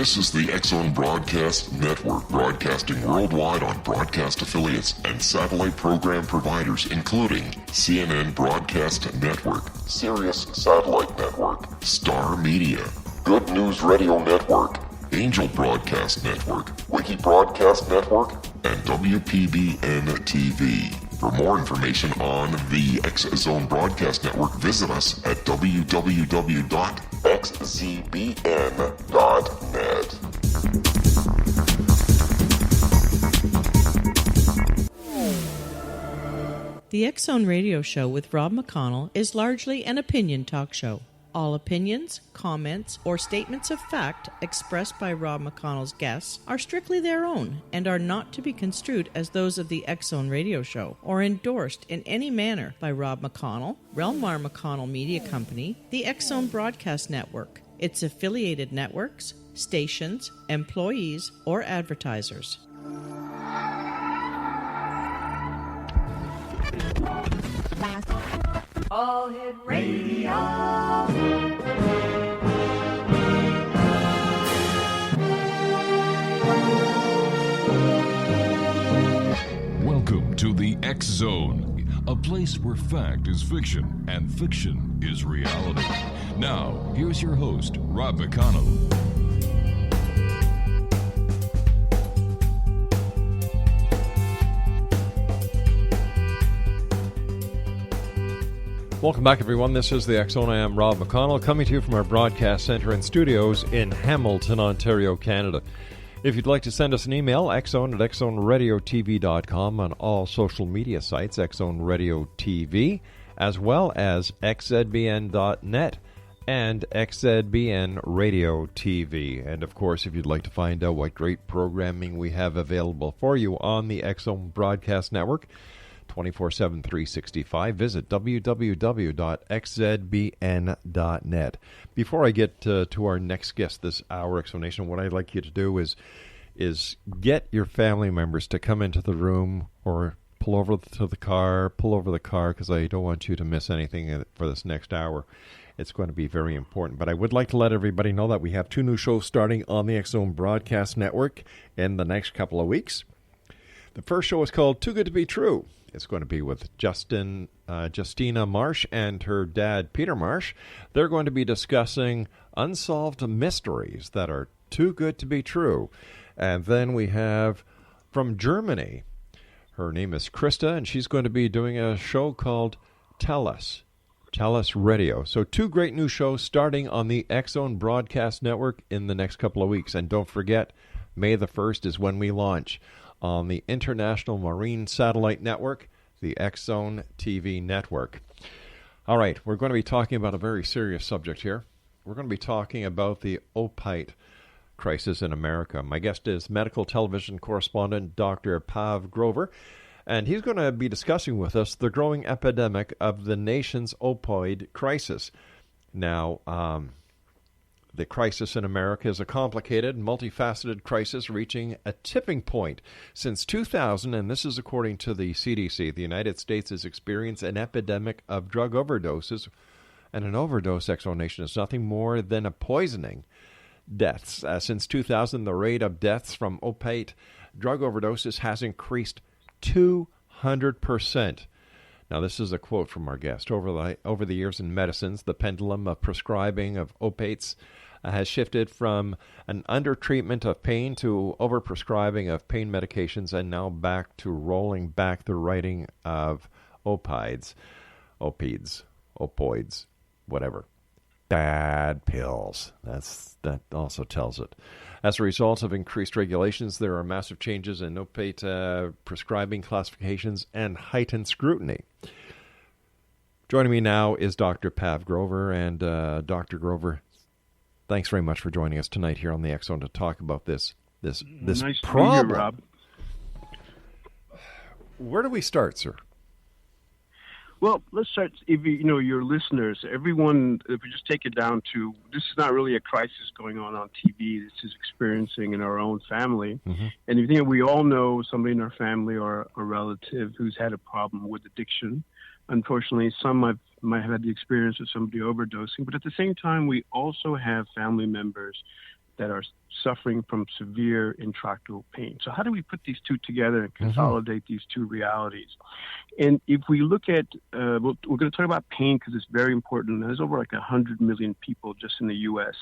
This is the X-Zone Broadcast Network, broadcasting worldwide on broadcast affiliates and satellite program providers, including CNN Broadcast Network, Sirius Satellite Network, Star Media, Good News Radio Network, Angel Broadcast Network, Wiki Broadcast Network, and WPBN TV. For more information on the X-Zone Broadcast Network, visit us at www.xzbn.net. The X-Zone Radio Show with Rob McConnell is largely an opinion talk show. All opinions, comments, or statements of fact expressed by Rob McConnell's guests are strictly their own and are not to be construed as those of the X-Zone Radio Show or endorsed in any manner by Rob McConnell, Relmar McConnell Media Company, the X-Zone Broadcast Network, its affiliated networks, stations, employees, or advertisers. All Hit Radio. Welcome to the X-Zone, a place where fact is fiction and fiction is reality. Now, here's your host, Rob McConnell. Welcome back, everyone. This is the X-Zone. I am Rob McConnell, coming to you from our broadcast center and studios in Hamilton, Ontario, Canada. If you'd like to send us an email, xzone at xzoneradiotv.com, on all social media sites, X-Zone Radio TV, as well as xzbn.net and xzbn Radio TV. And, of course, if you'd like to find out what great programming we have available for you on the X-Zone Broadcast Network, 24/7, 365. Visit www.xzbn.net. Before I get to our next guest this hour, explanation, what I'd like you to do is get your family members to come into the room or pull over the car, because I don't want you to miss anything for this next hour. It's going to be very important. But I would like to let everybody know that we have two new shows starting on the X-Zone Broadcast Network in the next couple of weeks. The first show is called Too Good to Be True. It's going to be with Justina Marsh and her dad, Peter Marsh. They're going to be discussing unsolved mysteries that are too good to be true. And then we have from Germany, her name is Krista, and she's going to be doing a show called Tell Us Radio. So two great new shows starting on the X-Zone Broadcast Network in the next couple of weeks. And don't forget, May the 1st is when we launch on the International Marine Satellite Network, the X-Zone TV network. All right, we're going to be talking about a very serious subject here. We're going to be talking about the opiate crisis in America. My guest is medical television correspondent Dr. Pav Grover, and he's going to be discussing with us the growing epidemic of the nation's opioid crisis. Now, the crisis in America is a complicated, multifaceted crisis reaching a tipping point. Since 2000, and this is according to the CDC, the United States has experienced an epidemic of drug overdoses, and an overdose, X-Zone, is nothing more than a poisoning. Deaths. Since 2000, the rate of deaths from opiate drug overdoses has increased 200%. Now, this is a quote from our guest. Over the years in medicines, the pendulum of prescribing of opiates has shifted from an undertreatment of pain to overprescribing of pain medications, and now back to rolling back the writing of opioids, whatever. Bad pills. That also tells it. As a result of increased regulations, there are massive changes in opiate prescribing classifications and heightened scrutiny. Joining me now is Dr. Pav Grover, and Dr. Grover, thanks very much for joining us tonight here on the X-Zone to talk about this nice problem. To be here, Rob. Where do we start, sir? Well, let's start. If your listeners, everyone, if we just take it down to, this is not really a crisis going on TV. This is experiencing in our own family. Mm-hmm. And if you think we all know somebody in our family or a relative who's had a problem with addiction. Unfortunately, some might have had the experience of somebody overdosing. But at the same time, we also have family members that are suffering from severe intractable pain. So how do we put these two together and consolidate these two realities? And if we look at, we're going to talk about pain because it's very important. There's over like 100 million people just in the U.S.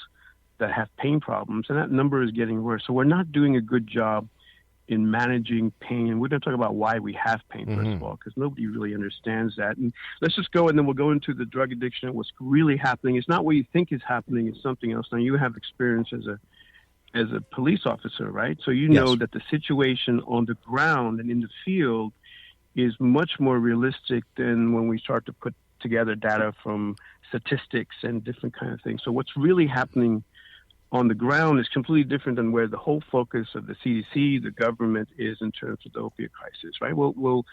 that have pain problems, and that number is getting worse. So we're not doing a good job in managing pain. We're going to talk about why we have pain, first of all, because nobody really understands that. And let's just go, and then we'll go into the drug addiction and what's really happening. It's not what you think is happening. It's something else. Now, you have experience as a police officer, right? So you know that the situation on the ground and in the field is much more realistic than when we start to put together data from statistics and different kind of things. So what's really happening on the ground is completely different than where the whole focus of the CDC, the government, is in terms of the opiate crisis, right? We'll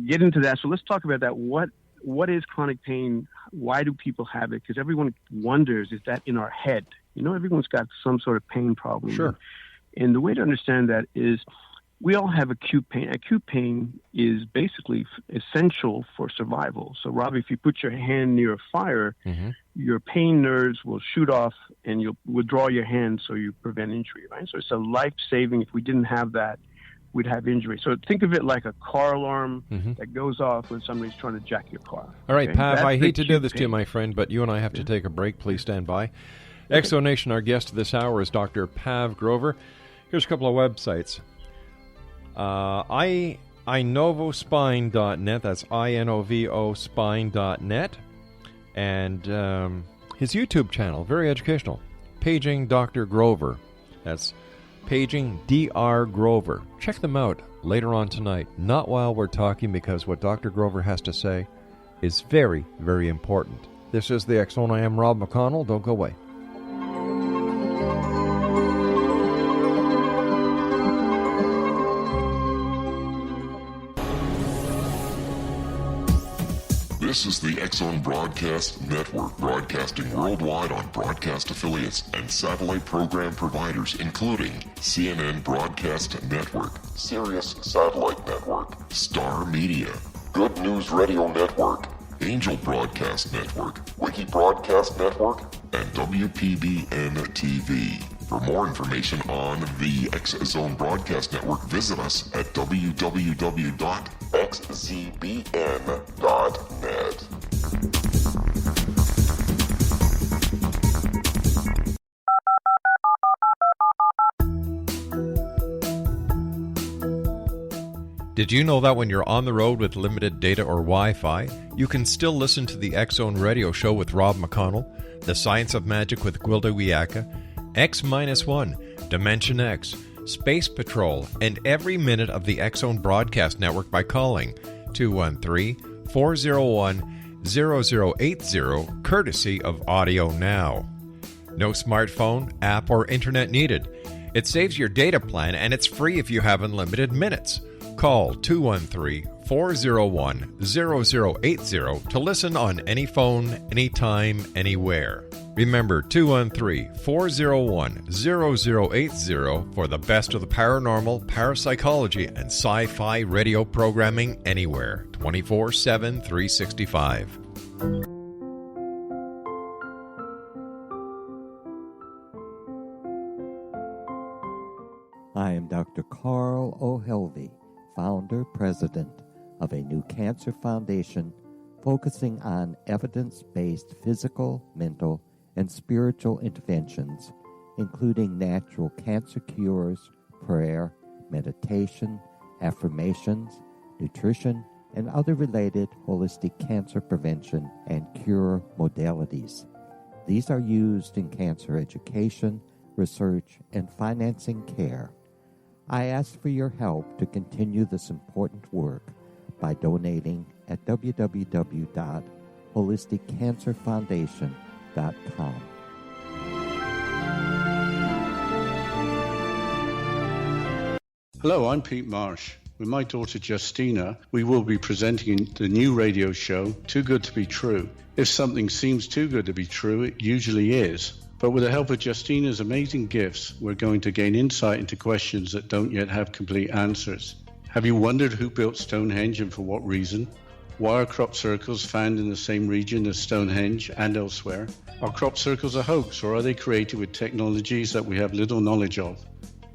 get into that. So let's talk about that. What is chronic pain? Why do people have it? Because everyone wonders, is that in our head? You know, everyone's got some sort of pain problem. Sure. And the way to understand that is we all have acute pain. Acute pain is basically essential for survival. So, Rob, if you put your hand near a fire, your pain nerves will shoot off and you'll withdraw your hand so you prevent injury, right? So it's a life-saving. If we didn't have that, we'd have injury. So think of it like a car alarm that goes off when somebody's trying to jack your car. All right, okay? Pav, That's I hate to do this pain. to you, my friend, but you and I have to take a break. Please stand by. Exonation, our guest this hour is Dr. Pav Grover. Here's a couple of websites. Inovospine.net, that's INOVO spine.net, and his YouTube channel, very educational, Paging Dr. Grover. That's Paging Dr. Grover. Check them out later on tonight, not while we're talking, because what Dr. Grover has to say is very, very important. This is the X Zone. I am Rob McConnell. Don't go away. This is the X-Zone Broadcast Network, broadcasting worldwide on broadcast affiliates and satellite program providers, including CNN Broadcast Network, Sirius Satellite Network, Star Media, Good News Radio Network, Angel Broadcast Network, Wiki Broadcast Network, and WPBN TV. For more information on the X-Zone Broadcast Network, visit us at www.xzbn.net. Did you know that when you're on the road with limited data or Wi-Fi, you can still listen to the X-Zone Radio Show with Rob McConnell, The Science of Magic with Gwilda Wiyaka, X-1, Dimension X, Space Patrol, and every minute of the X-Zone Broadcast Network by calling 213-401-0080, courtesy of Audio Now. No smartphone, app, or internet needed. It saves your data plan, and it's free if you have unlimited minutes. Call 213-401-0080 to listen on any phone, anytime, anywhere. Remember, 213-401-0080 for the best of the paranormal, parapsychology, and sci-fi radio programming anywhere, 24/7, 365. I am Dr. Carl O'Helvey, founder, president of a new cancer foundation focusing on evidence-based physical, mental, and spiritual interventions, including natural cancer cures, prayer, meditation, affirmations, nutrition, and other related holistic cancer prevention and cure modalities. These are used in cancer education, research, and financing care. I ask for your help to continue this important work by donating at www.holisticcancerfoundation.com. Hello, I'm Pete Marsh. With my daughter Justina, we will be presenting the new radio show, Too Good to Be True. If something seems too good to be true, it usually is. But with the help of Justina's amazing gifts, we're going to gain insight into questions that don't yet have complete answers. Have you wondered who built Stonehenge and for what reason? Why are crop circles found in the same region as Stonehenge and elsewhere? Are crop circles a hoax, or are they created with technologies that we have little knowledge of?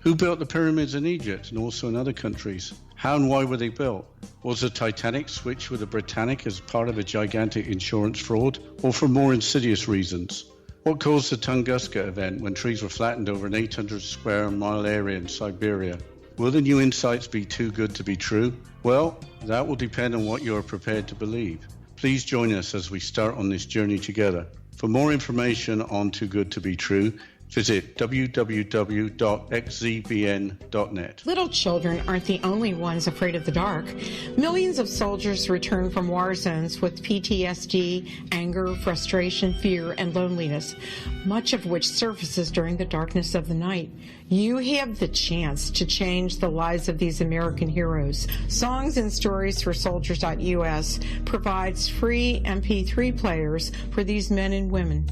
Who built the pyramids in Egypt and also in other countries? How and why were they built? Was the Titanic switched with the Britannic as part of a gigantic insurance fraud, or for more insidious reasons? What caused the Tunguska event when trees were flattened over an 800 square mile area in Siberia? Will the new insights be too good to be true? Well, that will depend on what you are prepared to believe. Please join us as we start on this journey together. For more information on Too Good to Be True, visit www.xzbn.net. Little children aren't the only ones afraid of the dark. Millions of soldiers return from war zones with PTSD, anger, frustration, fear, and loneliness, much of which surfaces during the darkness of the night. You have the chance to change the lives of these American heroes. Songs and Stories for Soldiers.us provides free MP3 players for these men and women.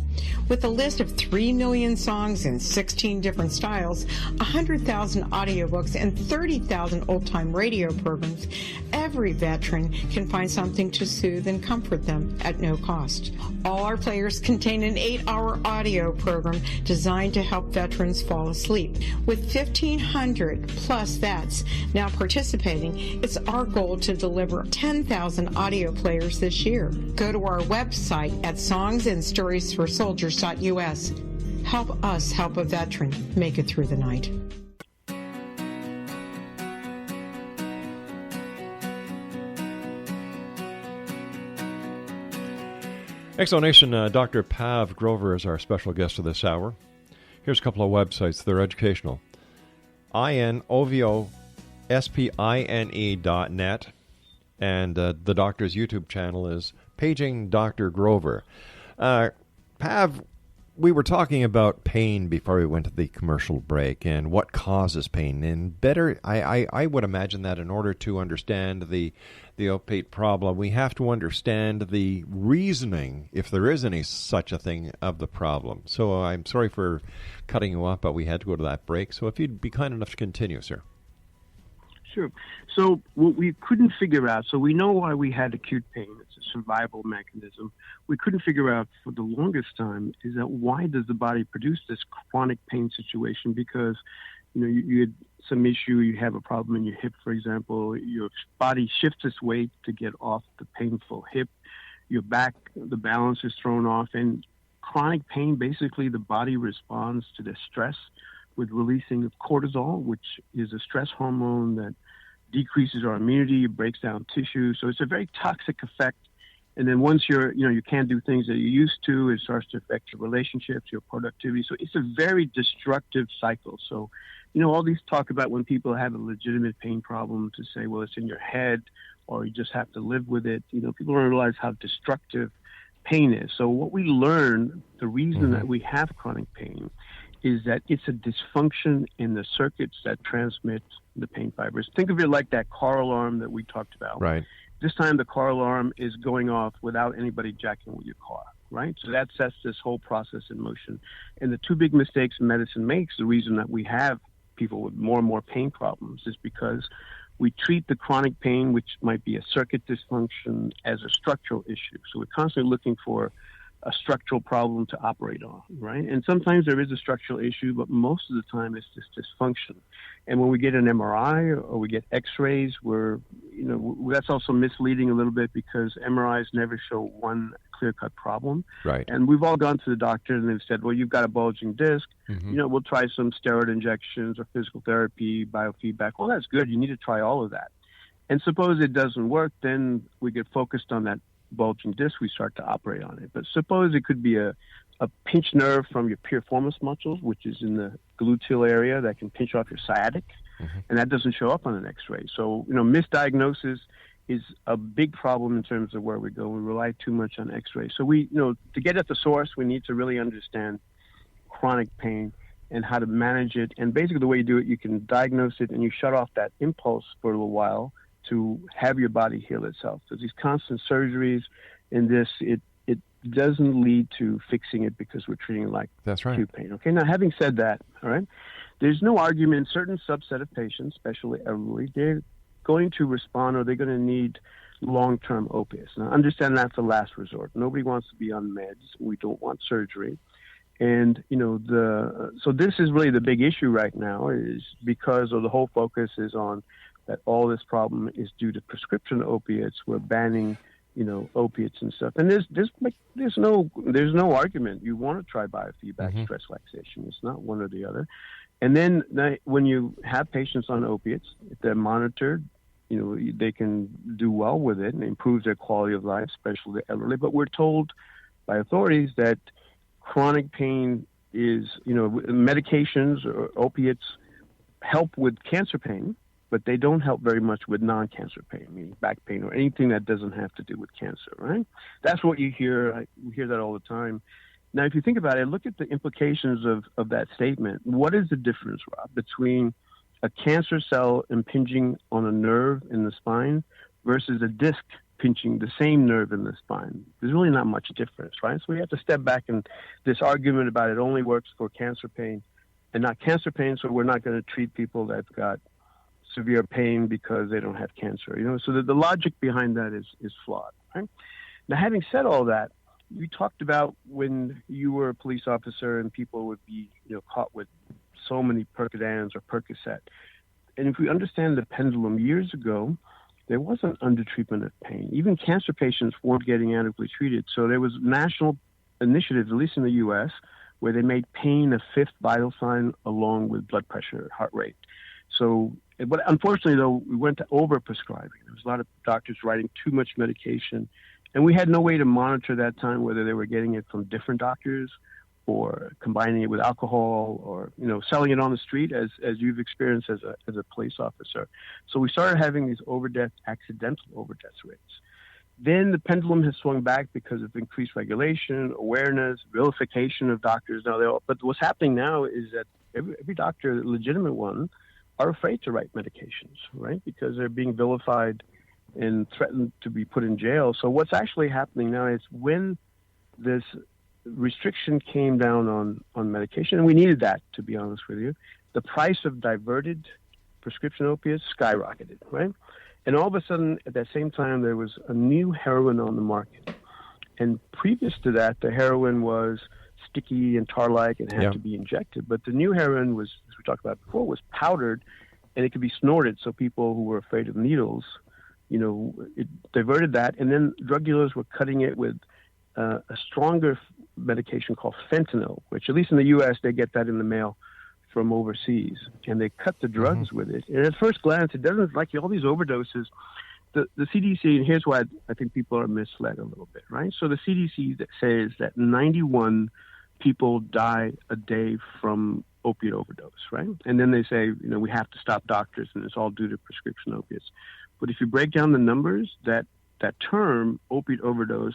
With a list of 3 million songs in 16 different styles, 100,000 audiobooks, and 30,000 old-time radio programs, every veteran can find something to soothe and comfort them at no cost. All our players contain an 8-hour audio program designed to help veterans fall asleep. With 1,500 plus vets now participating, it's our goal to deliver 10,000 audio players this year. Go to our website at songsandstoriesforsoldiers.us. Help us help a veteran make it through the night. Explanation, Dr. Pav Grover is our special guest of this hour. Here's a couple of websites. They're educational. INOVOSPINE.net, and the doctor's YouTube channel is Paging Dr. Grover. Pav, we were talking about pain before we went to the commercial break and what causes pain. And better, I would imagine that in order to understand the opiate problem, we have to understand the reasoning, if there is any such a thing, of the problem. So I'm sorry for cutting you off, but we had to go to that break. So if you'd be kind enough to continue, sir. Sure. So what we couldn't figure out, so we know why we had acute pain. It's a survival mechanism. We couldn't figure out for the longest time is that why does the body produce this chronic pain situation? Because, you had some issue, you have a problem in your hip, for example, your body shifts its weight to get off the painful hip. Your back, the balance is thrown off. And chronic pain, basically the body responds to the stress with releasing of cortisol, which is a stress hormone that decreases our immunity, it breaks down tissue. So it's a very toxic effect. And then once you can't do things that you used to, it starts to affect your relationships, your productivity. So it's a very destructive cycle. So, all these talk about when people have a legitimate pain problem to say, well, it's in your head or you just have to live with it. People don't realize how destructive pain is. So what we learn, the reason that we have chronic pain is that it's a dysfunction in the circuits that transmit the pain fibers. Think of it like that car alarm that we talked about. Right. This time the car alarm is going off without anybody jacking with your car, right? So that sets this whole process in motion. And the two big mistakes medicine makes, the reason that we have people with more and more pain problems, is because we treat the chronic pain, which might be a circuit dysfunction, as a structural issue. So we're constantly looking for a structural problem to operate on, right? And sometimes there is a structural issue, but most of the time it's just dysfunction. And when we get an MRI or we get X-rays, that's also misleading a little bit because MRIs never show one clear-cut problem. Right. And we've all gone to the doctor and they've said, well, you've got a bulging disc. We'll try some steroid injections or physical therapy, biofeedback. Well, that's good. You need to try all of that. And suppose it doesn't work, then we get focused on that bulging disc, we start to operate on it. But suppose it could be a pinched nerve from your piriformis muscles, which is in the gluteal area that can pinch off your sciatic, and that doesn't show up on an X-ray. So, misdiagnosis is a big problem in terms of where we go. We rely too much on X-ray. So to get at the source, we need to really understand chronic pain and how to manage it. And basically the way you do it, you can diagnose it and you shut off that impulse for a little while to have your body heal itself. So these constant surgeries in this, it doesn't lead to fixing it because we're treating it like acute pain. Okay, now having said that, all right, there's no argument. Certain subset of patients, especially elderly, they're going to respond or they're going to need long-term opiates. Now, understand that's the last resort. Nobody wants to be on meds. We don't want surgery. And, so this is really the big issue right now, is because of the whole focus is on that all this problem is due to prescription opiates. We're banning, opiates and stuff. And there's no argument. You want to try biofeedback, stress relaxation. It's not one or the other. And then when you have patients on opiates, if they're monitored, they can do well with it and improve their quality of life, especially the elderly. But we're told by authorities that chronic pain is, medications or opiates help with cancer pain, but they don't help very much with non-cancer pain, meaning back pain or anything that doesn't have to do with cancer, right? That's what you hear. We hear that all the time. Now, if you think about it, look at the implications of that statement. What is the difference, Rob, between a cancer cell impinging on a nerve in the spine versus a disc pinching the same nerve in the spine? There's really not much difference, right? So we have to step back, and this argument about it only works for cancer pain and not cancer pain, so we're not going to treat people that've got severe pain because they don't have cancer. So the logic behind that is flawed, right? Now, having said all that, you talked about when you were a police officer and people would be, caught with so many Percodans or Percocet. And if we understand the pendulum, years ago, there was an undertreatment of pain. Even cancer patients weren't getting adequately treated. So there was national initiatives, at least in the U.S., where they made pain a fifth vital sign along with blood pressure, heart rate. So, but unfortunately, though, we went to overprescribing. There was a lot of doctors writing too much medication, and we had no way to monitor that time whether they were getting it from different doctors or combining it with alcohol or, selling it on the street as you've experienced as a police officer. So we started having these accidental overdose rates. Then the pendulum has swung back because of increased regulation, awareness, vilification of doctors. But what's happening now is that every doctor, legitimate one, are afraid to write medications, right? Because they're being vilified and threatened to be put in jail. So what's actually happening now is when this restriction came down on medication, and we needed that, to be honest with you, the price of diverted prescription opiates skyrocketed, right? And all of a sudden, at that same time, there was a new heroin on the market. And previous to that, the heroin was sticky and tar-like and had to be injected. But the new heroin was, as we talked about before, was powdered, and it could be snorted. So people who were afraid of needles, it diverted that. And then drug dealers were cutting it with a stronger medication called fentanyl, which at least in the U.S., they get that in the mail from overseas, and they cut the drugs with it. And at first glance, it doesn't, like all these overdoses, the CDC, and here's why I think people are misled a little bit, right? So the CDC says that 91 people die a day from opiate overdose, right? And then they say, we have to stop doctors, and it's all due to prescription opiates. But if you break down the numbers, that term, opiate overdose,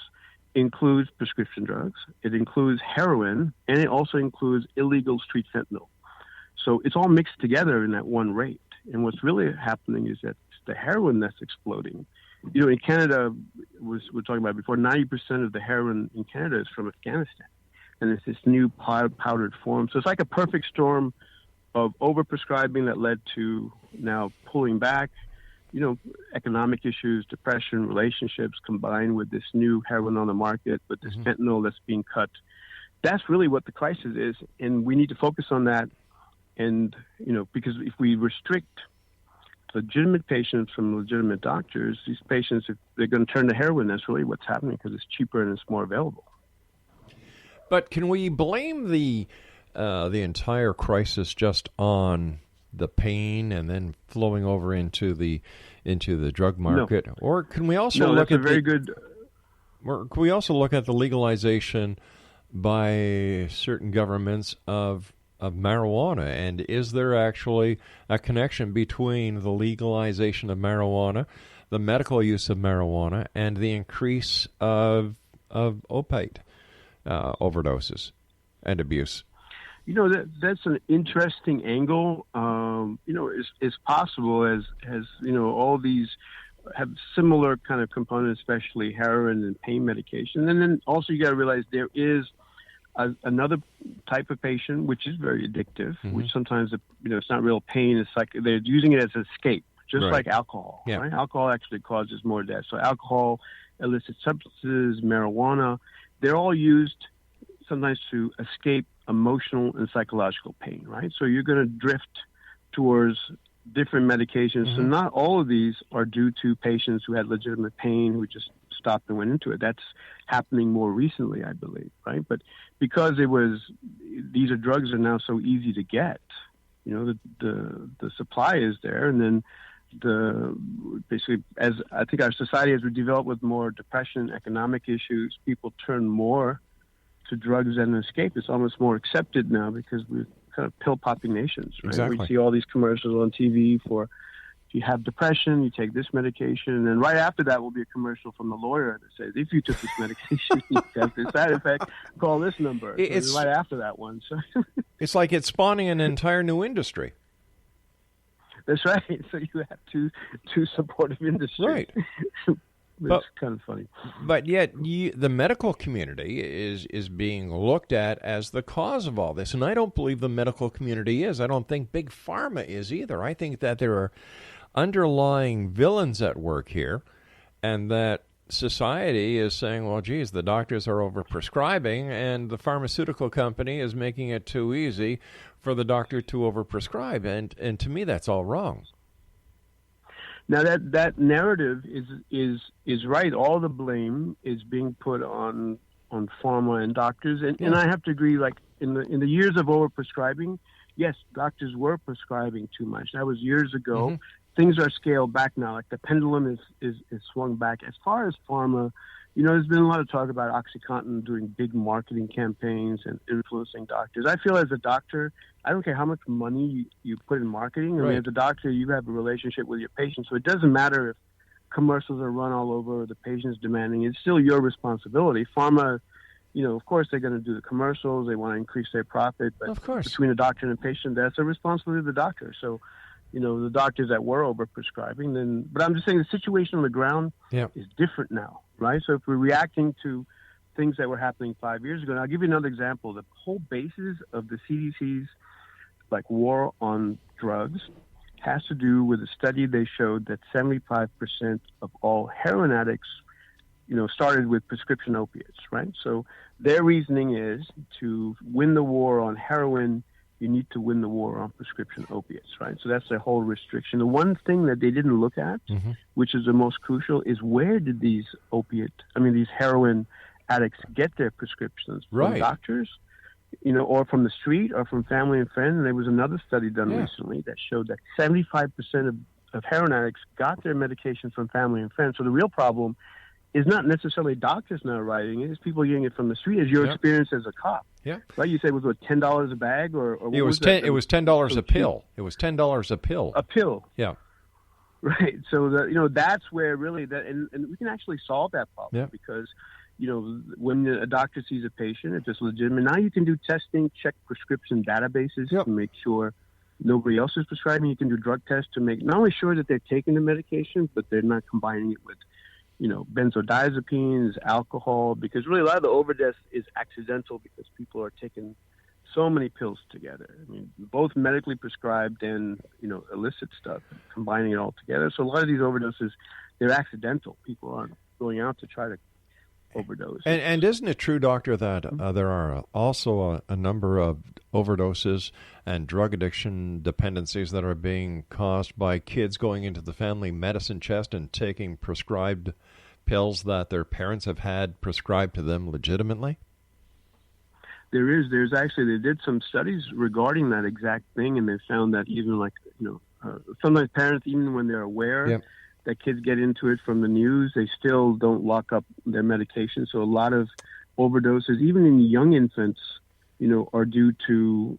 includes prescription drugs, it includes heroin, and it also includes illegal street fentanyl. So it's all mixed together in that one rate. And what's really happening is that it's the heroin that's exploding. In Canada, we're talking about before, 90% of the heroin in Canada is from Afghanistan. And it's this new powdered form. So it's like a perfect storm of overprescribing that led to now pulling back, economic issues, depression, relationships, combined with this new heroin on the market, with this fentanyl that's being cut. That's really what the crisis is. And we need to focus on that. And, because if we restrict legitimate patients from legitimate doctors, these patients, if they're going to turn to heroin, that's really what's happening because it's cheaper and it's more available. But can we blame the entire crisis just on the pain and then flowing over into the drug market? No. Or can we also look at Or can we also look at the legalization by certain governments of marijuana, and is there actually a connection between the legalization of marijuana, the medical use of marijuana, and the increase of opiate overdoses and abuse? That's an interesting angle. It's possible as all these have similar kind of components, especially heroin and pain medication. And then also you got to realize there is another type of patient which is very addictive, which sometimes it's not real pain. It's like they're using it as an escape. just Right. like alcohol. Yeah. Right? Alcohol actually causes more death. So alcohol, illicit substances, marijuana, they're all used sometimes to escape emotional and psychological pain, right? So you're going to drift towards different medications. So not all of these are due to patients who had legitimate pain who just stopped and went into it. That's happening more recently, I believe, right? But because these drugs are now so easy to get, the supply is there, and then basically, as I think our society as we develop with more depression, economic issues, people turn more to drugs as an escape. It's almost more accepted now because we're kind of pill popping nations, right? Exactly. We see all these commercials on TV for if you have depression, you take this medication, and then right after that will be a commercial from the lawyer that says, if you took this medication, you have this side effect, call this number. So it's right after that one. So it's like it's spawning an entire new industry. That's right. So you have two supportive industries. Right. It's kind of funny. But yet the medical community is being looked at as the cause of all this. And I don't believe the medical community is. I don't think Big Pharma is either. I think that there are underlying villains at work here, and that society is saying, well, geez, the doctors are overprescribing, and the pharmaceutical company is making it too easy for the doctor to overprescribe. And to me, that's all wrong. Now that narrative is right. All the blame is being put on pharma and doctors, and I have to agree. Like in the years of overprescribing, yes, doctors were prescribing too much. That was years ago. Things are scaled back now. Like the pendulum is swung back. As far as pharma, there's been a lot of talk about OxyContin doing big marketing campaigns and influencing doctors. I feel as a doctor, I don't care how much money you put in marketing. I mean, as a doctor, you have a relationship with your patient, so it doesn't matter if commercials are run all over or the patient's demanding. It's still your responsibility. Pharma, of course, they're going to do the commercials. They want to increase their profit. But of course, between a doctor and a patient, that's a responsibility of the doctor. So, the doctors that were overprescribing, but I'm just saying the situation on the ground is different now, right? So if we're reacting to things that were happening 5 years ago, and I'll give you another example. The whole basis of the CDC's war on drugs has to do with a study they showed that 75% of all heroin addicts, started with prescription opiates, right? So their reasoning is to win the war on heroin, you need to win the war on prescription opiates, right? So that's their whole restriction. The one thing that they didn't look at, which is the most crucial, is where did these heroin addicts get their prescriptions? From doctors, or from the street, or from family and friends. And there was another study done recently that showed that 75% of heroin addicts got their medication from family and friends. So the real problem is not necessarily doctors not writing it; it's people getting it from the street. As your experience as a cop, right? You said it was what, $10 a bag, or what it was that? It was $10 a pill. It was $10 a pill. A pill, yeah. Right. So that's where really and we can actually solve that problem because when a doctor sees a patient, if it's legitimate, now you can do testing, check prescription databases to make sure nobody else is prescribing. You can do drug tests to make not only sure that they're taking the medication, but they're not combining it with benzodiazepines, alcohol, because really a lot of the overdose is accidental because people are taking so many pills together. I mean, both medically prescribed and, illicit stuff, combining it all together. So a lot of these overdoses, they're accidental. People aren't going out to try to overdose. And isn't it true, Doctor, that there are also a number of overdoses and drug addiction dependencies that are being caused by kids going into the family medicine chest and taking prescribed pills that their parents have had prescribed to them legitimately? There's actually, they did some studies regarding that exact thing, and they found that even sometimes parents, even when they're aware that kids get into it from the news, they still don't lock up their medication. So a lot of overdoses, even in young infants, are due to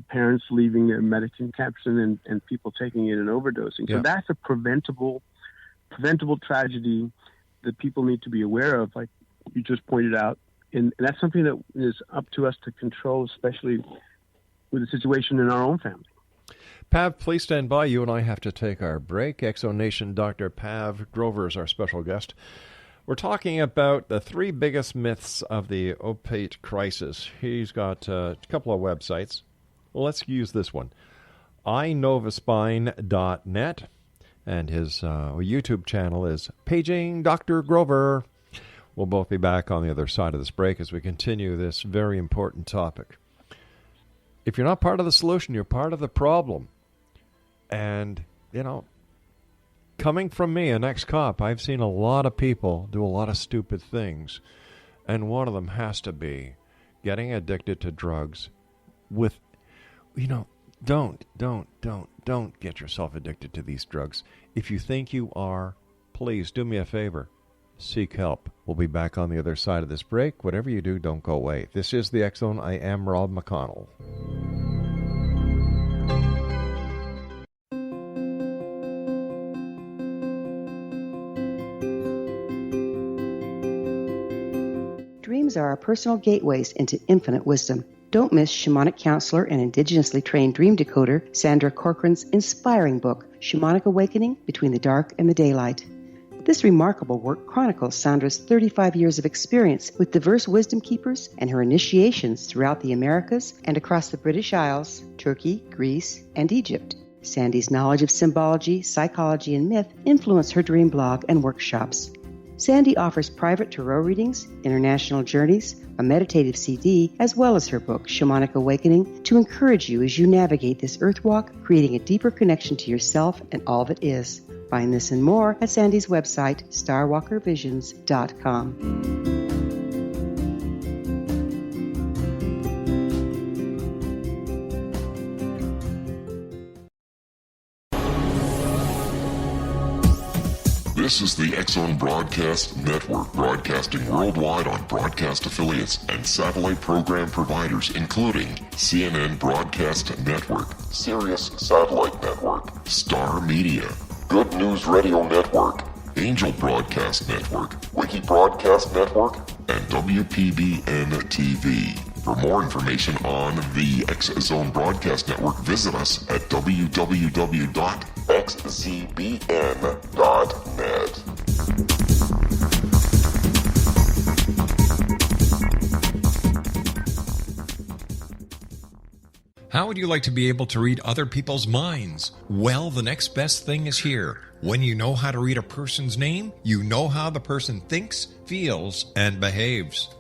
parents leaving their medicine capsule and people taking it and overdosing. So that's a preventable tragedy that people need to be aware of, like you just pointed out. And that's something that is up to us to control, especially with the situation in our own family. Pav, please stand by. You and I have to take our break. Exonation Dr. Pav Grover is our special guest. We're talking about the 3 biggest myths of the opiate crisis. He's got a couple of websites. Well, let's use this one. iNovaspine.net and his YouTube channel is Paging Dr. Grover. We'll both be back on the other side of this break as we continue this very important topic. If you're not part of the solution, you're part of the problem. And, coming from me, an ex-cop, I've seen a lot of people do a lot of stupid things. And one of them has to be getting addicted to drugs with, don't get yourself addicted to these drugs. If you think you are, please do me a favor. Seek help. We'll be back on the other side of this break. Whatever you do, don't go away. This is the X Zone. I am Rob McConnell. Dreams are our personal gateways into infinite wisdom. Don't miss shamanic counselor and indigenously trained dream decoder Sandra Corcoran's inspiring book, Shamanic Awakening Between the Dark and the Daylight. This remarkable work chronicles Sandra's 35 years of experience with diverse wisdom keepers and her initiations throughout the Americas and across the British Isles, Turkey, Greece, and Egypt. Sandy's knowledge of symbology, psychology, and myth influence her dream blog and workshops. Sandy offers private tarot readings, international journeys, a meditative CD, as well as her book, Shamanic Awakening, to encourage you as you navigate this earth walk, creating a deeper connection to yourself and all that is. Find this and more at Sandy's website, starwalkervisions.com. This is the X Zone Broadcast Network, broadcasting worldwide on broadcast affiliates and satellite program providers, including CNN Broadcast Network, Sirius Satellite Network, Star Media, Good News Radio Network, Angel Broadcast Network, Wiki Broadcast Network, and WPBN TV. For more information on the X Zone Broadcast Network, visit us at www.xzbn.net. How would you like to be able to read other people's minds? Well, the next best thing is here. When you know how to read a person's name, you know how the person thinks, feels, and behaves.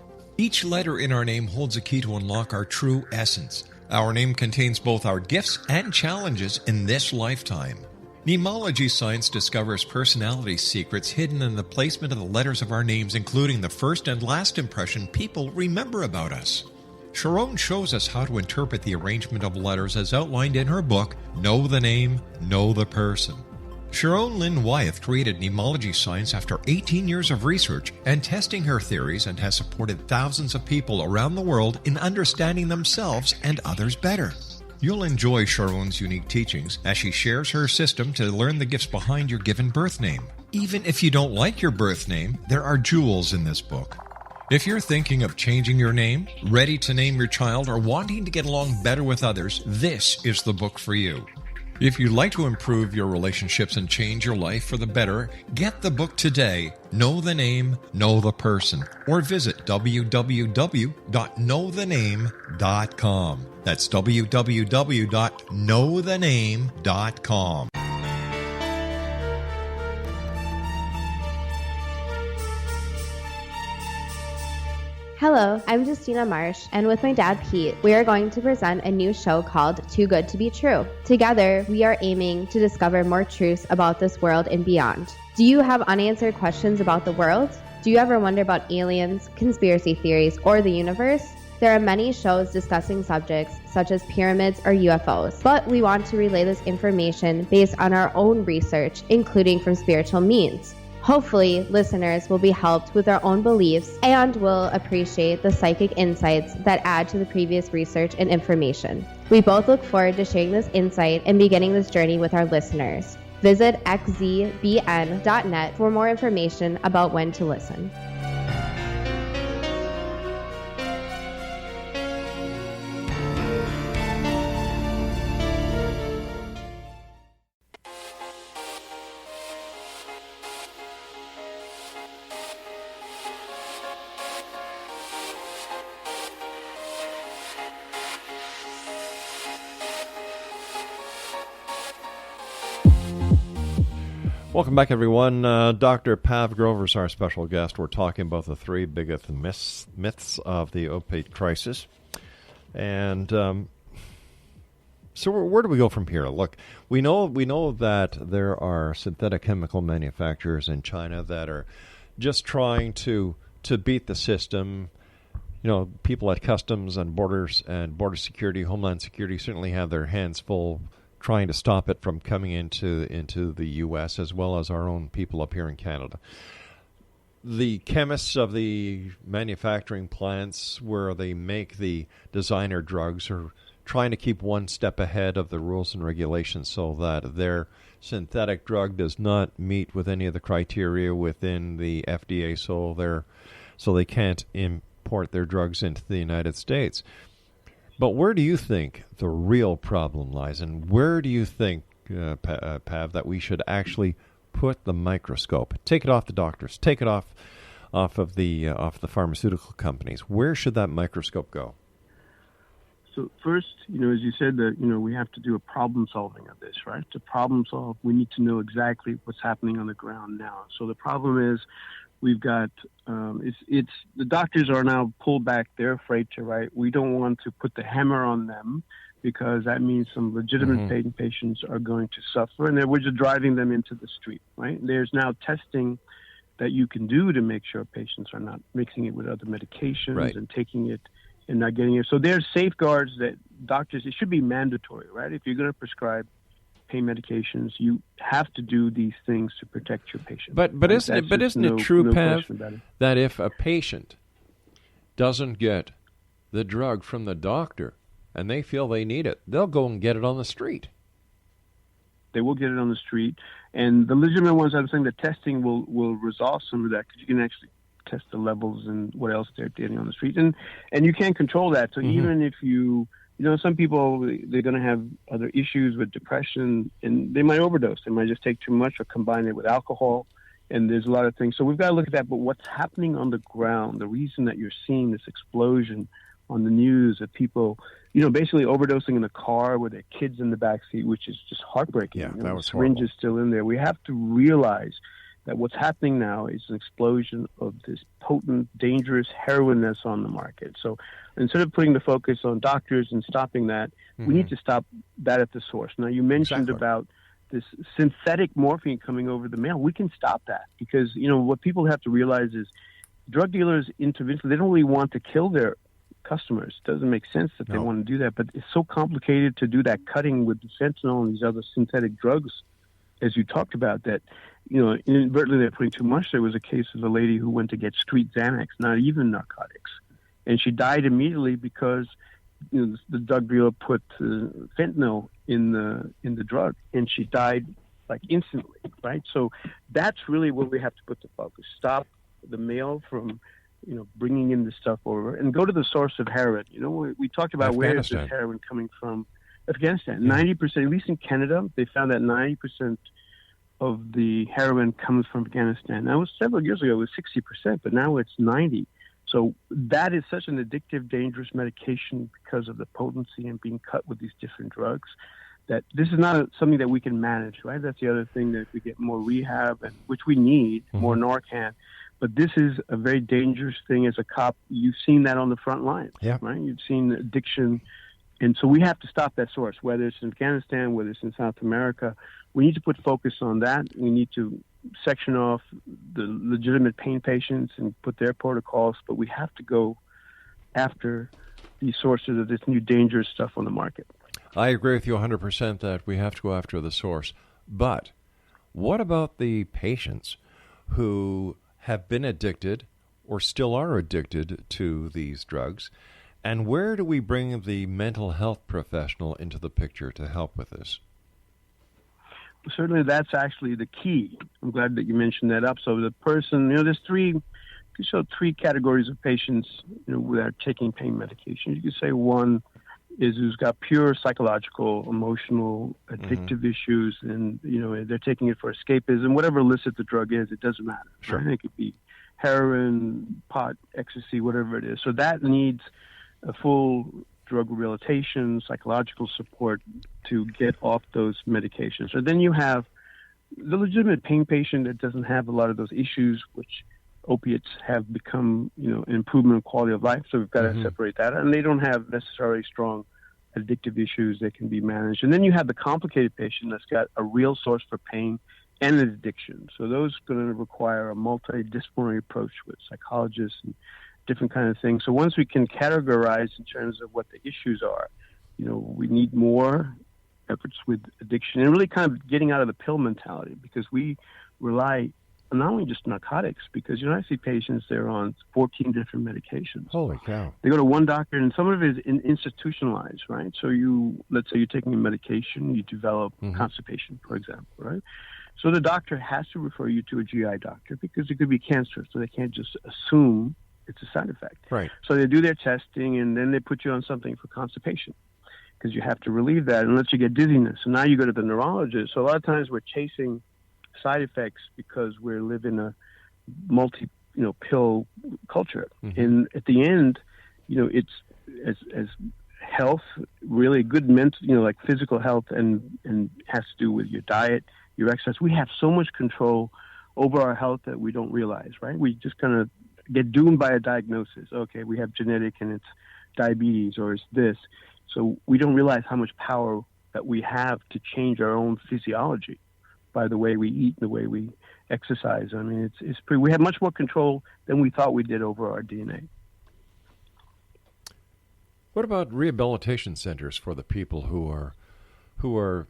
Each letter in our name holds a key to unlock our true essence. Our name contains both our gifts and challenges in this lifetime. Mnemology science discovers personality secrets hidden in the placement of the letters of our names, including the first and last impression people remember about us. Sharon shows us how to interpret the arrangement of letters as outlined in her book, Know the Name, Know the Person. Sharon Lynn Wyeth created mnemology science after 18 years of research and testing her theories, and has supported thousands of people around the world in understanding themselves and others better. You'll enjoy Sharon's unique teachings as she shares her system to learn the gifts behind your given birth name. Even if you don't like your birth name, there are jewels in this book. If you're thinking of changing your name, ready to name your child, or wanting to get along better with others, this is the book for you. If you'd like to improve your relationships and change your life for the better, get the book today, Know the Name, Know the Person, or visit www.knowthename.com. That's www.knowthename.com. Hello, I'm Justina Marsh, and with my dad Pete, we are going to present a new show called Too Good to Be True. Together, we are aiming to discover more truths about this world and beyond. Do you have unanswered questions about the world? Do you ever wonder about aliens, conspiracy theories, or the universe? There are many shows discussing subjects such as pyramids or UFOs, but we want to relay this information based on our own research, including from spiritual means. Hopefully, listeners will be helped with their own beliefs and will appreciate the psychic insights that add to the previous research and information. We both look forward to sharing this insight and beginning this journey with our listeners. Visit xzbn.net for more information about when to listen. Welcome back, everyone. Dr. Pav Grover is our special guest. We're talking about the three biggest myths of the opiate crisis. And so where do we go from here? Look, we know that there are synthetic chemical manufacturers in China that are just trying to beat the system. You know, people at Customs and Borders and Border Security, Homeland Security certainly have their hands full trying to stop it from coming into the U.S., as well as our own people up here in Canada. The chemists of the manufacturing plants where they make the designer drugs are trying to keep one step ahead of the rules and regulations so that their synthetic drug does not meet with any of the criteria within the FDA, so they can't import their drugs into the United States. But where do you think the real problem lies, and where do you think, Pav, that we should actually put the microscope? Take it off the doctors. Take it off of the pharmaceutical companies. Where should that microscope go? So first, as you said, that we have to do a problem solving of this, right? To problem solve, we need to know exactly what's happening on the ground now. So the problem is, we've got the doctors are now pulled back. They're afraid to, right? We don't want to put the hammer on them because that means some legitimate pain patients are going to suffer, and then we're just driving them into the street, right? There's now testing that you can do to make sure patients are not mixing it with other medications and taking it and not getting it. So there's safeguards that doctors, it should be mandatory, right? If you're going to prescribe pain medications, you have to do these things to protect your patient. But isn't it true, Pav, that if a patient doesn't get the drug from the doctor and they feel they need it, they'll go and get it on the street? They will get it on the street. And the legitimate ones, I'm saying the testing will resolve some of that because you can actually test the levels and what else they're getting on the street. And you can't control that. So even if some people, they're going to have other issues with depression, and they might overdose. They might just take too much or combine it with alcohol, and there's a lot of things. So we've got to look at that. But what's happening on the ground, the reason that you're seeing this explosion on the news of people, basically overdosing in the car with their kids in the backseat, which is just heartbreaking. Yeah, that was syringe horrible. is still in there. We have to realize that what's happening now is an explosion of this potent, dangerous heroin that's on the market. So instead of putting the focus on doctors and stopping that, we need to stop that at the source. Now, you mentioned about this synthetic morphine coming over the mail. We can stop that because, what people have to realize is drug dealers, interventional, they don't really want to kill their customers. It doesn't make sense that they want to do that, but it's so complicated to do that cutting with the fentanyl and these other synthetic drugs, as you talked about, that inadvertently they're putting too much. There was a case of a lady who went to get street Xanax, not even narcotics, and she died immediately because the drug dealer put fentanyl in the drug, and she died like instantly, right? So that's really where we have to put the focus. Stop the mail from bringing in this stuff over, and go to the source of heroin. We talked about where is this heroin coming from? Afghanistan. 90%, at least in Canada, they found that 90% of the heroin comes from Afghanistan. That was several years ago. It was 60%, but now it's 90%. So that is such an addictive, dangerous medication because of the potency and being cut with these different drugs, that this is not something that we can manage, right? That's the other thing, that if we get more rehab, and which we need, more Narcan. But this is a very dangerous thing. As a cop, you've seen that on the front lines, right? You've seen addiction. And so we have to stop that source, whether it's in Afghanistan, whether it's in South America. We need to put focus on that. We need to section off the legitimate pain patients and put their protocols, but we have to go after the sources of this new dangerous stuff on the market. I agree with you 100% that we have to go after the source. But what about the patients who have been addicted or still are addicted to these drugs? And where do we bring the mental health professional into the picture to help with this? Certainly, that's actually the key. I'm glad that you mentioned that up. So the person, there's three categories of patients, that are taking pain medications. You could say one is who's got pure psychological, emotional, addictive issues, and they're taking it for escapism. Whatever illicit the drug is, it doesn't matter. Sure. Right? It could be heroin, pot, ecstasy, whatever it is. So that needs a full drug rehabilitation, psychological support to get off those medications. So then you have the legitimate pain patient that doesn't have a lot of those issues, which opiates have become, an improvement in quality of life. So we've got to separate that. And they don't have necessarily strong addictive issues that can be managed. And then you have the complicated patient that's got a real source for pain and an addiction. So those are going to require a multidisciplinary approach with psychologists and different kind of things. So once we can categorize in terms of what the issues are, we need more efforts with addiction and really kind of getting out of the pill mentality, because we rely on not only just narcotics, because I see patients, they're on 14 different medications. Holy cow. They go to one doctor, and some of it is institutionalized, right? So let's say you're taking a medication, you develop constipation, for example, right? So the doctor has to refer you to a GI doctor because it could be cancer, so they can't just assume it's a side effect. Right. So they do their testing, and then they put you on something for constipation because you have to relieve that unless you get dizziness. So now you go to the neurologist. So a lot of times we're chasing side effects because we're living a pill culture. And at the end, it's as health, really good mental, like physical health, and has to do with your diet, your exercise. We have so much control over our health that we don't realize, right? We just kind of get doomed by a diagnosis. Okay, we have genetic and it's diabetes or it's this. So we don't realize how much power that we have to change our own physiology by the way we eat and the way we exercise. I mean, it's pretty. We have much more control than we thought we did over our DNA. What about rehabilitation centers for the people who are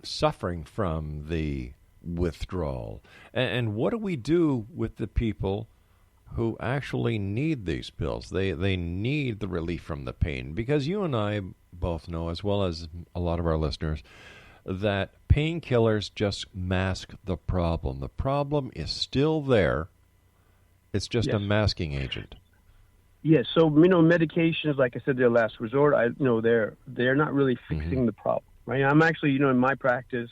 suffering from the withdrawal? And what do we do with the people who actually need these pills? They need the relief from the pain, because you and I both know, as well as a lot of our listeners, that painkillers just mask the problem. The problem is still there. It's just a masking agent. Yes. So, medications, like I said, they're last resort. They're not really fixing the problem, right? I'm actually, in my practice,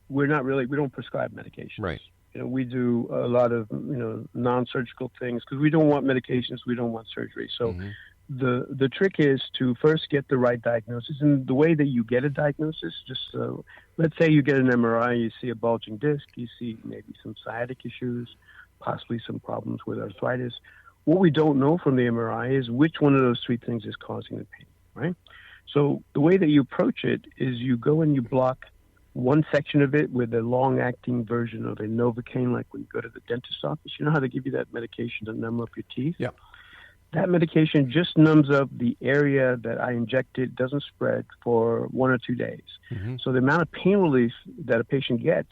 we don't prescribe medications. Right. We do a lot of, non-surgical things because we don't want medications. We don't want surgery. So the trick is to first get the right diagnosis. And the way that you get a diagnosis, just let's say you get an MRI, you see a bulging disc, you see maybe some sciatic issues, possibly some problems with arthritis. What we don't know from the MRI is which one of those three things is causing the pain, right? So the way that you approach it is you go and you block one section of it with a long-acting version of a Novocaine, like when you go to the dentist's office. You know how they give you that medication to numb up your teeth? Yeah. That medication just numbs up the area that I injected, doesn't spread for 1 or 2 days. So the amount of pain relief that a patient gets,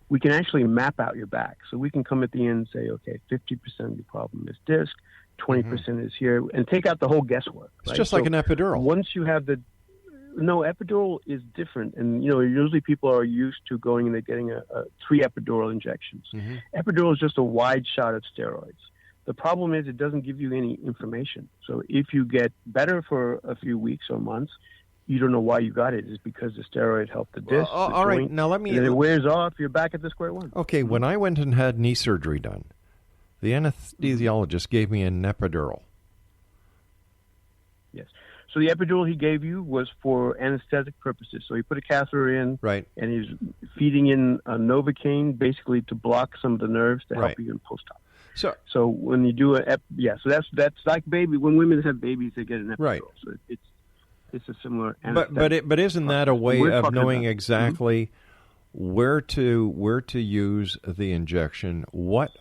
we can actually map out your back. So we can come at the end and say, okay, 50% of the problem is disc, 20% is here, and take out the whole guesswork. It's just like an epidural. Once you have no, epidural is different. And, usually people are used to going and they're getting a 3 epidural injections. Epidural is just a wide shot of steroids. The problem is it doesn't give you any information. So if you get better for a few weeks or months, you don't know why you got it. It's because the steroid helped the disc. All right, now let me... And then it wears off, you're back at the square one. Okay, when I went and had knee surgery done, the anesthesiologist gave me an epidural. Yes. So the epidural he gave you was for anesthetic purposes. So he put a catheter in, right, and he's feeding in a Novocaine basically to block some of the nerves to help you in post-op. So when you do so that's like baby. When women have babies, they get an epidural. Right. So it's a similar anesthetic. But isn't that a way of knowing exactly where to use the injection? What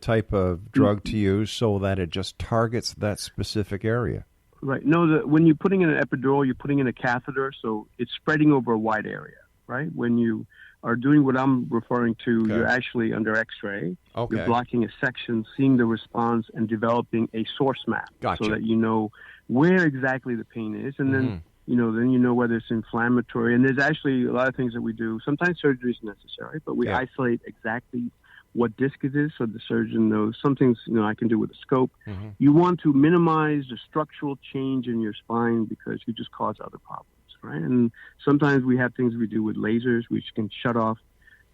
type of drug to use so that it just targets that specific area? Right. No, when you're putting in an epidural, you're putting in a catheter, so it's spreading over a wide area, right? When you are doing what I'm referring to, you're actually under X-ray. Okay. You're blocking a section, seeing the response, and developing a source map so that you know where exactly the pain is, and then then you know whether it's inflammatory. And there's actually a lot of things that we do. Sometimes surgery is necessary, but we isolate exactly what disc it is, so the surgeon knows. Some things, I can do with a scope. You want to minimize the structural change in your spine because you just cause other problems, right? And sometimes we have things we do with lasers, which can shut off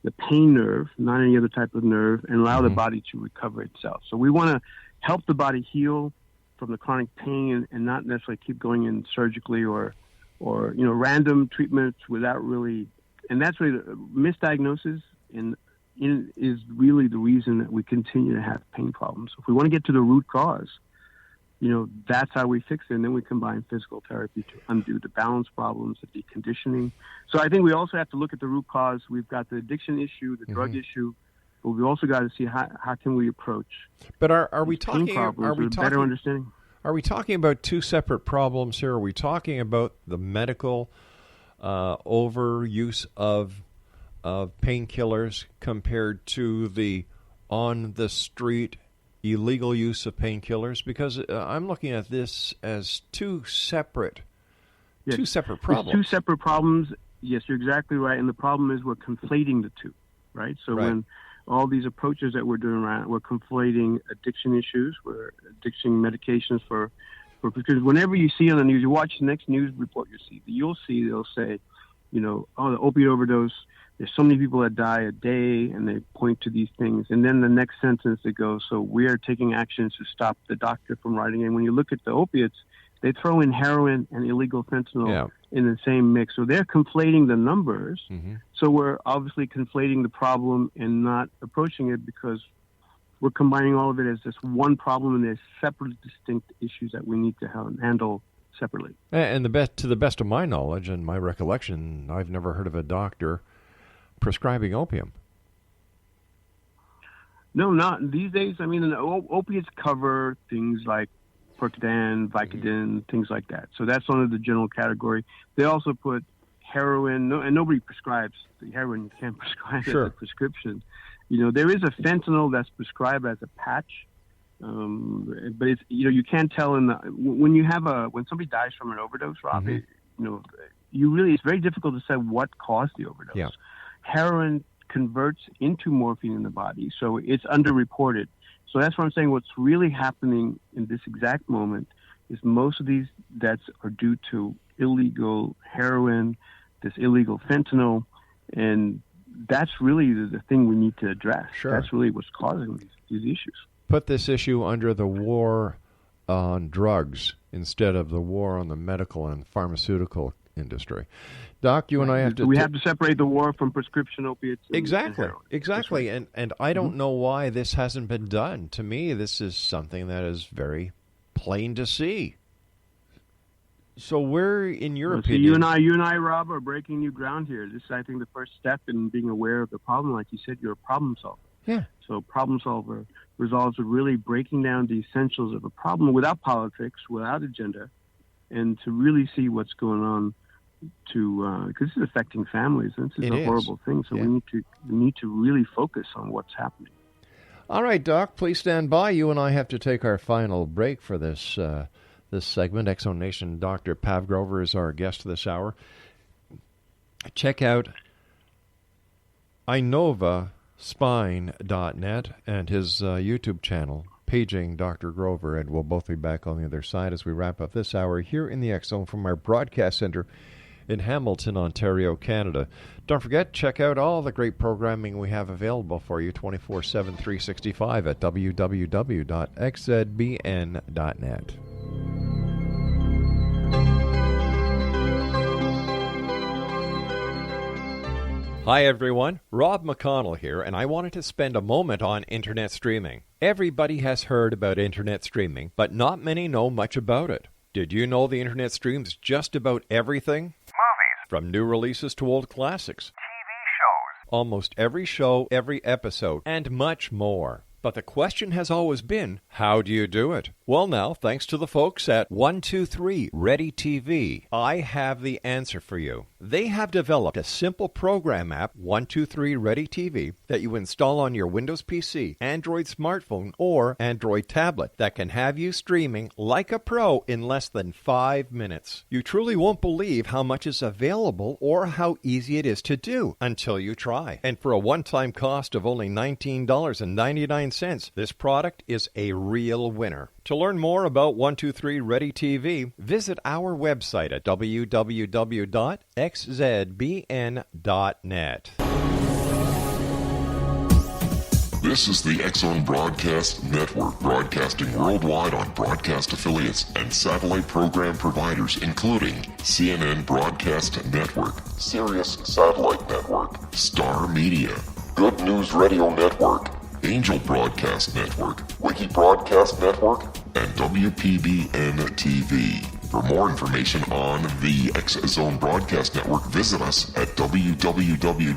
the pain nerve, not any other type of nerve, and allow the body to recover itself. So we want to help the body heal from the chronic pain and not necessarily keep going in surgically or random treatments without really that's really the misdiagnosis and is really the reason that we continue to have pain problems. If we want to get to the root cause, that's how we fix it. And then we combine physical therapy to undo the balance problems, the deconditioning. So I think we also have to look at the root cause. We've got the addiction issue, the drug issue, but we also got to see how can we approach. But are we talking? Better understanding? Are we talking about two separate problems here? Are we talking about the medical overuse of painkillers compared to the on the street illegal use of painkillers? Because I'm looking at this as two separate problems. Two separate problems. Yes, you're exactly right. And the problem is we're conflating the two, right? So when all these approaches that we're doing we're conflating addiction issues, we're addiction medications because whenever you see on the news, you watch the next news report they'll say, the opiate overdose, there's so many people that die a day, and they point to these things. And then the next sentence it goes, so we are taking actions to stop the doctor from writing. And when you look at the opiates, they throw in heroin and illegal fentanyl in the same mix. So they're conflating the numbers. Mm-hmm. So we're obviously conflating the problem and not approaching it because we're combining all of it as this one problem, and there's separate, distinct issues that we need to handle separately. And to the best of my knowledge and my recollection, I've never heard of a doctor prescribing opium. No, not these days. I mean, the opiates cover things like Percodan, Vicodin, things like that. So that's under the general category. They also put heroin, and nobody prescribes the heroin. You can't prescribe it as a prescription. There is a fentanyl that's prescribed as a patch, but it's you can't tell when somebody dies from an overdose, Rob. It's very difficult to say what caused the overdose. Yeah. Heroin converts into morphine in the body, so it's underreported. So that's what I'm saying. What's really happening in this exact moment is most of these deaths are due to illegal heroin, this illegal fentanyl, and that's really the thing we need to address. Sure. That's really what's causing these issues. Put this issue under the war on drugs instead of the war on the medical and pharmaceutical industry. Doc, you and I have to... We have to separate the war from prescription opiates. Exactly. And I don't know why this hasn't been done. To me, this is something that is very plain to see. So where, in your opinion... You and I, Rob, are breaking new ground here. This is, I think, the first step in being aware of the problem. Like you said, you're a problem solver. Yeah. So problem solver resolves with really breaking down the essentials of a problem without politics, without agenda, and to really see what's going on because this is affecting families. And this is a horrible thing. So we need to really focus on what's happening. All right, Doc, please stand by. You and I have to take our final break for this this segment. Exxon Nation Dr. Pav Grover is our guest this hour. Check out InovaSpine.net and his YouTube channel, Paging Dr. Grover, and we'll both be back on the other side as we wrap up this hour here in the X-Zone from our broadcast center in Hamilton, Ontario, Canada. Don't forget, check out all the great programming we have available for you 24/7, 365 at www.xzbn.net. Hi everyone, Rob McConnell here, and I wanted to spend a moment on internet streaming. Everybody has heard about internet streaming, but not many know much about it. Did you know the internet streams just about everything? Movies. From new releases to old classics. TV shows. Almost every show, every episode, and much more. But the question has always been, how do you do it? Well now, thanks to the folks at 123 Ready TV, I have the answer for you. They have developed a simple program app, 123 Ready TV, that you install on your Windows PC, Android smartphone, or Android tablet that can have you streaming like a pro in less than 5 minutes. You truly won't believe how much is available or how easy it is to do until you try. And for a one-time cost of only $19.99, this product is a real winner. To learn more about 123 Ready TV, visit our website at www.xzbn.net. This is the X-Zone Broadcast Network, broadcasting worldwide on broadcast affiliates and satellite program providers, including CNN Broadcast Network, Sirius Satellite Network, Star Media, Good News Radio Network, Angel Broadcast Network, Wiki Broadcast Network, and WPBN TV. For more information on the X-Zone Broadcast Network, visit us at www.xzbn.net.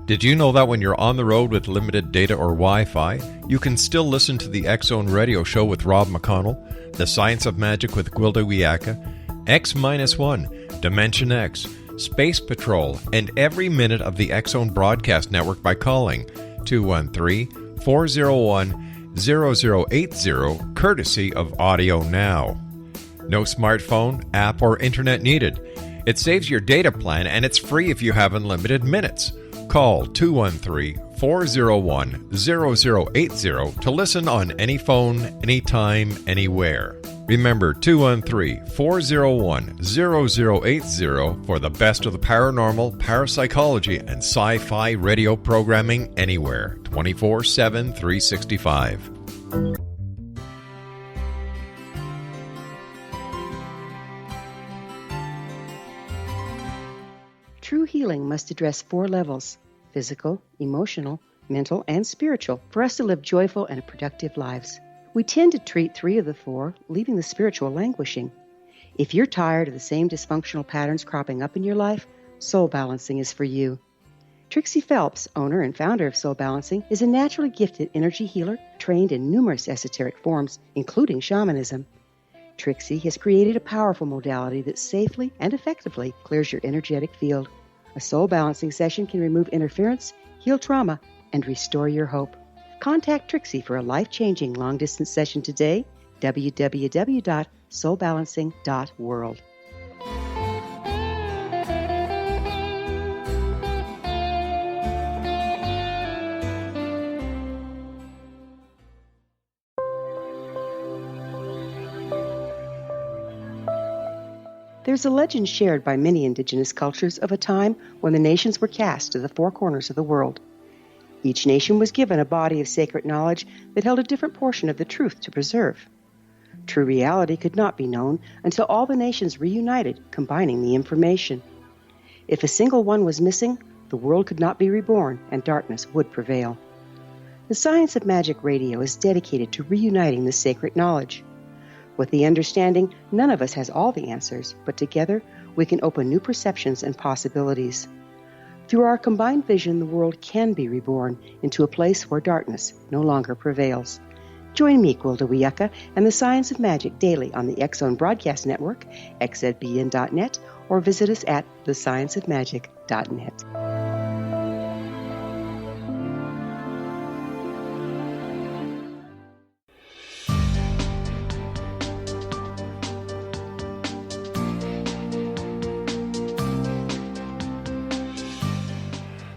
Did you know that when you're on the road with limited data or Wi-Fi, you can still listen to the X-Zone Radio Show with Rob McConnell, The Science of Magic with Gwilda Wiyaka, X-1, Dimension X, Space Patrol, and every minute of the X-Zone Broadcast Network by calling 213-401-0080, courtesy of Audio Now. No smartphone, app, or internet needed. It saves your data plan, and it's free if you have unlimited minutes. Call 213-401-0080 to listen on any phone, anytime, anywhere. Remember, 213-401-0080 for the best of the paranormal, parapsychology, and sci-fi radio programming anywhere, 24/7, 365. True healing must address 4 levels: physical, emotional, mental, and spiritual, for us to live joyful and productive lives. We tend to treat 3 of the 4, leaving the spiritual languishing. If you're tired of the same dysfunctional patterns cropping up in your life, Soul Balancing is for you. Trixie Phelps, owner and founder of Soul Balancing, is a naturally gifted energy healer trained in numerous esoteric forms, including shamanism. Trixie has created a powerful modality that safely and effectively clears your energetic field. A Soul Balancing session can remove interference, heal trauma, and restore your hope. Contact Trixie for a life-changing long-distance session today, www.soulbalancing.world. There's a legend shared by many indigenous cultures of a time when the nations were cast to the 4 corners of the world. Each nation was given a body of sacred knowledge that held a different portion of the truth to preserve. True reality could not be known until all the nations reunited, combining the information. If a single one was missing, the world could not be reborn and darkness would prevail. The Science of Magic Radio is dedicated to reuniting the sacred knowledge. With the understanding, none of us has all the answers, but together we can open new perceptions and possibilities. Through our combined vision, the world can be reborn into a place where darkness no longer prevails. Join me, Gwilda Wiyaka, and the Science of Magic daily on the X-Zone Broadcast Network, xzbn.net, or visit us at thescienceofmagic.net.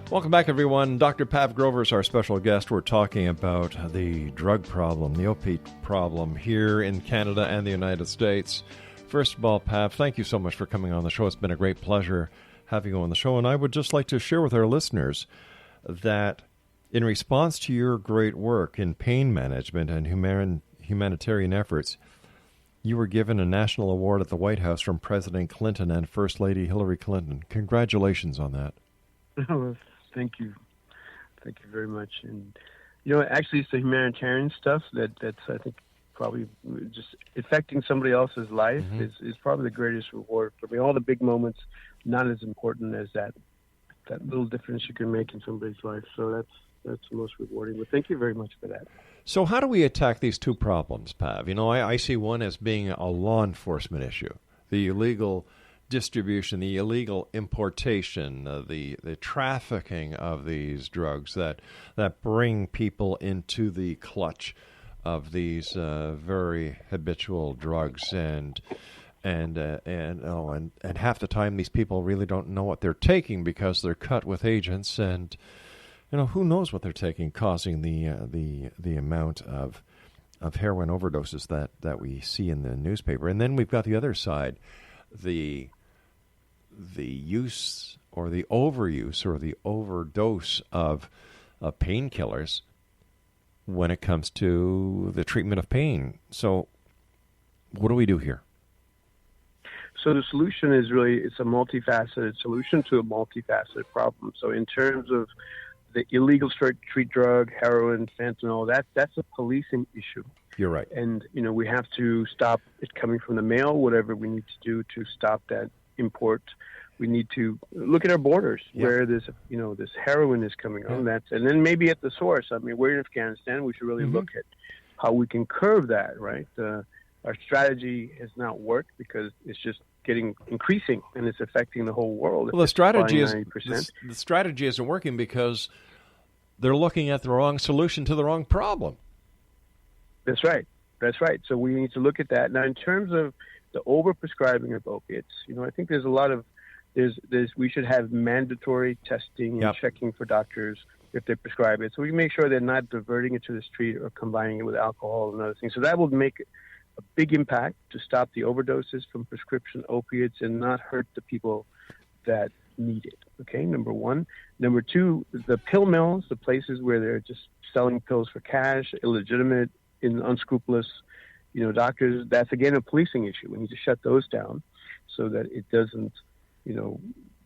Welcome back, everyone. Dr. Pav Grover is our special guest. We're talking about the drug problem, the opiate problem here in Canada and the United States. First of all, Pav, thank you so much for coming on the show. It's been a great pleasure having you on the show. And I would just like to share with our listeners that in response to your great work in pain management and humanitarian efforts, you were given a national award at the White House from President Clinton and First Lady Hillary Clinton. Congratulations on that. Thank you. Thank you very much. And, actually it's the humanitarian stuff that's, I think, probably just affecting somebody else's life is probably the greatest reward for me. All the big moments, not as important as that little difference you can make in somebody's life. So that's the most rewarding. But thank you very much for that. So how do we attack these 2 problems, Pav? I see one as being a law enforcement issue, the illegal distribution, the illegal importation, the trafficking of these drugs that bring people into the clutch of these very habitual drugs, and half the time these people really don't know what they're taking because they're cut with agents, and who knows what they're taking, causing the amount of heroin overdoses that we see in the newspaper. And then we've got the other side, the use or the overuse or the overdose of painkillers when it comes to the treatment of pain. So what do we do here? So the solution is really, it's a multifaceted solution to a multifaceted problem. So in terms of the illegal street drug, heroin, fentanyl, that's a policing issue. You're right. And, we have to stop it coming from the mail, whatever we need to do to stop that import. We need to look at our borders where this heroin is coming on. And then maybe at the source. I mean, we're in Afghanistan. We should really look at how we can curb that, right? Our strategy has not worked because it's just increasing and it's affecting the whole world. Well, the strategy isn't working because they're looking at the wrong solution to the wrong problem. That's right. So we need to look at that. Now, in terms of the overprescribing of opiates, I think there's a lot of we should have mandatory testing and checking for doctors if they prescribe it. So we can make sure they're not diverting it to the street or combining it with alcohol and other things. So that will make a big impact to stop the overdoses from prescription opiates and not hurt the people that need it. Okay, number one. Number two, the pill mills, the places where they're just selling pills for cash, illegitimate, unscrupulous, doctors, that's again a policing issue. We need to shut those down so that it doesn't,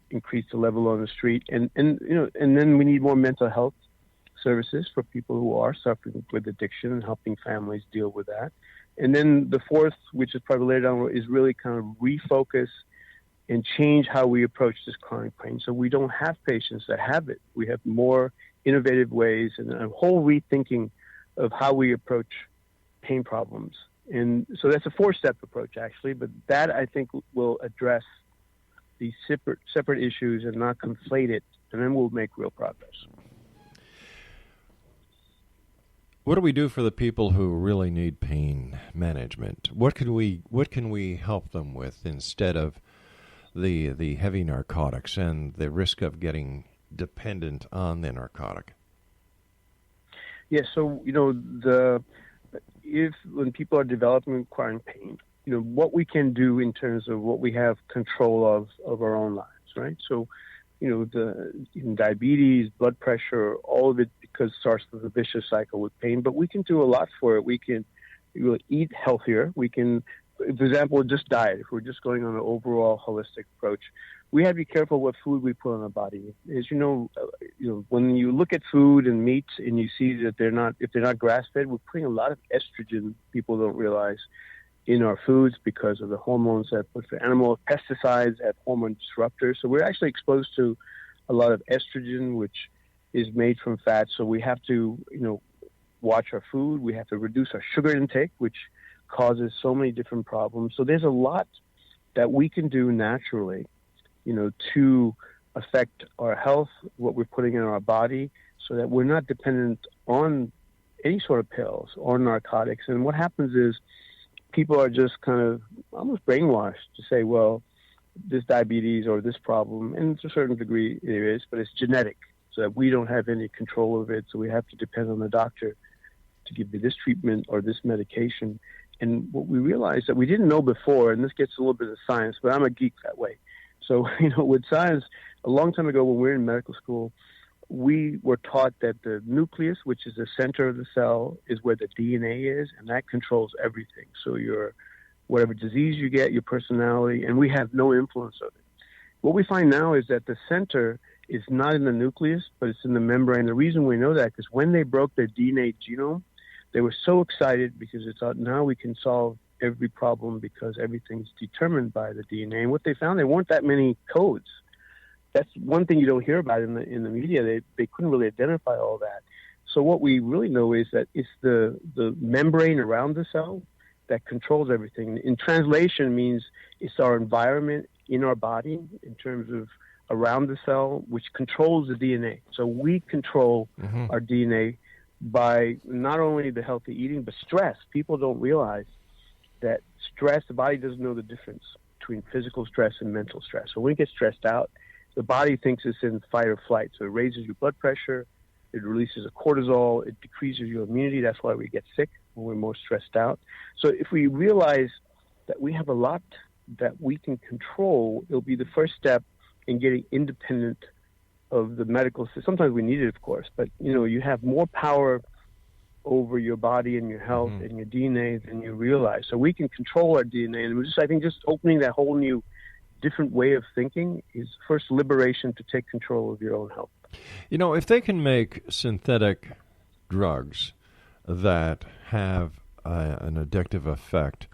increase the level on the street. And then we need more mental health services for people who are suffering with addiction and helping families deal with that. And then the fourth, which is probably later on, is really kind of refocus and change how we approach this chronic pain. So we don't have patients that have it. We have more innovative ways and a whole rethinking of how we approach pain problems. And so that's a 4-step approach, actually, but that I think will address these separate issues and not conflate it, and then we'll make real progress. What do we do for the people who really need pain management? What can we help them with instead of the heavy narcotics and the risk of getting dependent on the narcotic? Yeah, so when people are developing and acquiring pain, what we can do in terms of what we have control of our own lives, right? So, diabetes, blood pressure, all of it because it starts with a vicious cycle with pain, but we can do a lot for it. We can eat healthier. We can, for example, just diet. If we're just going on an overall holistic approach, we have to be careful what food we put on our body. As when you look at food and meats and you see that if they're not grass-fed, we're putting a lot of estrogen, people don't realize, in our foods because of the hormones that put for animals. Pesticides have hormone disruptors. So we're actually exposed to a lot of estrogen, which is made from fat. So we have to, watch our food. We have to reduce our sugar intake, which causes so many different problems. So there's a lot that we can do naturally, to affect our health, what we're putting in our body, so that we're not dependent on any sort of pills or narcotics. And what happens is people are just kind of almost brainwashed to say, well, this diabetes or this problem, and to a certain degree it is, but it's genetic, so that we don't have any control of it, so we have to depend on the doctor to give me this treatment or this medication. And what we realized that we didn't know before, and this gets a little bit of science, but I'm a geek that way. So, with science, a long time ago when we were in medical school, we were taught that the nucleus, which is the center of the cell, is where the DNA is, and that controls everything. So whatever disease you get, your personality, and we have no influence of it. What we find now is that the center is not in the nucleus, but it's in the membrane. The reason we know that is when they broke their DNA genome, they were so excited because they thought, now we can solve every problem because everything's determined by the DNA. And what they found, there weren't that many codes. That's one thing you don't hear about in the media. They couldn't really identify all that. So what we really know is that it's the membrane around the cell that controls everything. In translation means it's our environment in our body in terms of around the cell, which controls the DNA. So we control our DNA by not only the healthy eating, but stress. People don't realize that stress, the body doesn't know the difference between physical stress and mental stress. So when you get stressed out, the body thinks it's in fight or flight. So it raises your blood pressure, It releases a cortisol. It decreases your immunity. That's why we get sick when we're more stressed out. So if we realize that we have a lot that we can control, it'll be the first step in getting independent of the medical system. Sometimes we need it, of course, but you have more power over your body and your health and your DNA than you realize. So we can control our DNA, and I think just opening that whole new, different way of thinking is first liberation to take control of your own health. If they can make synthetic drugs that have an addictive effect,